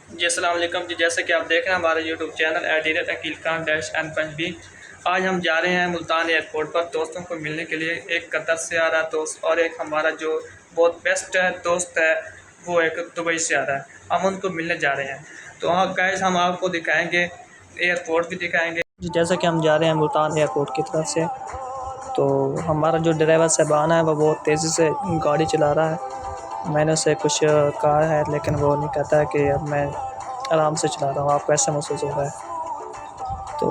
जी अस्सलाम वालेकुम जी। जैसे कि आप देख रहे हैं हमारे YouTube channel editor Akeel Khan dash N Punjabi. आज हम जा रहे हैं मुल्तान एयरपोर्ट पर दोस्तों को मिलने के लिए। एक कतर से आ रहा है दोस्त और एक हमारा जो बहुत बेस्ट है दोस्त है वो एक दुबई से आ रहा है। हम उनको मिलने जा रहे हैं। तो हाँ गाइस, हम आपको दिखाएंगे, एयरपोर्ट भी दिखाएंगे जी। जैसा कि हम जा रहे हैं मुल्तान एयरपोर्ट की तरफ से, तो हमारा जो ड्राइवर साहबान है वो बहुत तेज़ी से गाड़ी चला रहा है। मैंने उससे कुछ कहा है लेकिन वो नहीं कहता है कि अब मैं आराम से चला रहा हूँ, आपको ऐसा महसूस हो रहा है। तो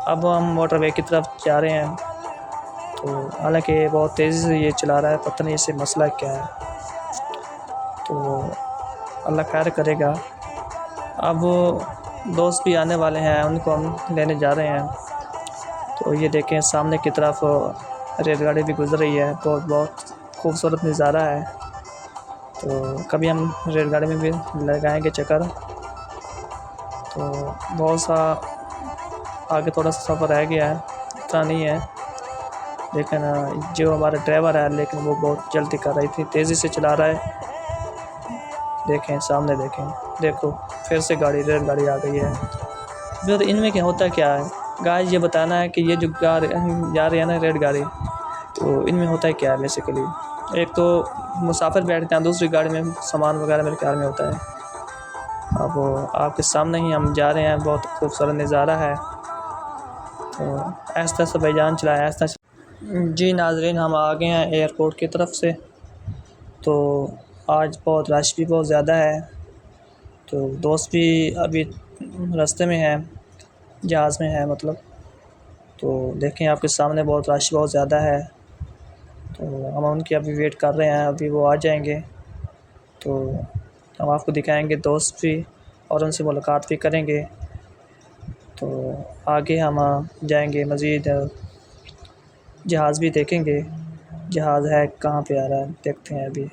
अब हम मोटरवे की तरफ जा रहे हैं। तो हालांकि बहुत तेज़ी से ये चला रहा है, पता नहीं इससे मसला क्या है। तो अल्लाह खैर करेगा। अब दोस्त भी आने वाले हैं, उनको हम लेने जा रहे हैं। तो ये देखें सामने की तरफ रेलगाड़ी भी गुजर रही है, बहुत बहुत खूबसूरत नज़ारा है। तो कभी हम रेलगाड़ी में भी लगाएंगे चक्कर। तो बहुत सा आगे थोड़ा सा सफ़र रह गया है, इतना नहीं है। लेकिन जो हमारा ड्राइवर है लेकिन वो बहुत जल्दी कर रही थी, तेज़ी से चला रहा है। देखें सामने, देखें, देखो फिर से रेलगाड़ी आ गई है। फिर इनमें क्या होता क्या है गाइस, ये बताना है कि ये जो जा रही है ना रेलगाड़ी, तो इनमें होता है क्या है बेसिकली। एक तो मुसाफिर बैठते हैं, दूसरी गाड़ी में सामान वगैरह मेरे ख्याल में होता है। अब आपके सामने ही हम जा रहे हैं, बहुत खूबसूरत नज़ारा है। तो ऐसा से भाईजान चलाया ऐसा। जी नाजरीन, हम आ गए हैं एयरपोर्ट की तरफ से। तो आज बहुत रश भी बहुत ज़्यादा है। तो दोस्त भी अभी रास्ते में है, जहाज़ में है मतलब। तो देखें आपके सामने बहुत रश बहुत ज़्यादा है। तो हम उनकी अभी वेट कर रहे हैं, अभी वो आ जाएंगे। तो हम आपको दिखाएंगे दोस्त भी और उनसे मुलाकात भी करेंगे। तो आगे हम जाएंगे, मज़ीद जहाज़ भी देखेंगे। जहाज़ है कहाँ पे आ रहा है देखते हैं। अभी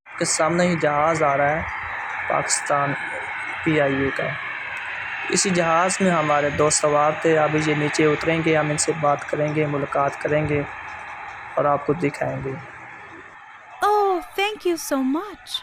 के सामने ही जहाज़ आ रहा है पाकिस्तान PIA का। इसी जहाज़ में हमारे दोस्त सवार थे। अभी ये नीचे उतरेंगे, हम इनसे बात करेंगे, मुलाकात करेंगे और आपको दिखाएंगे। Oh, thank you so much.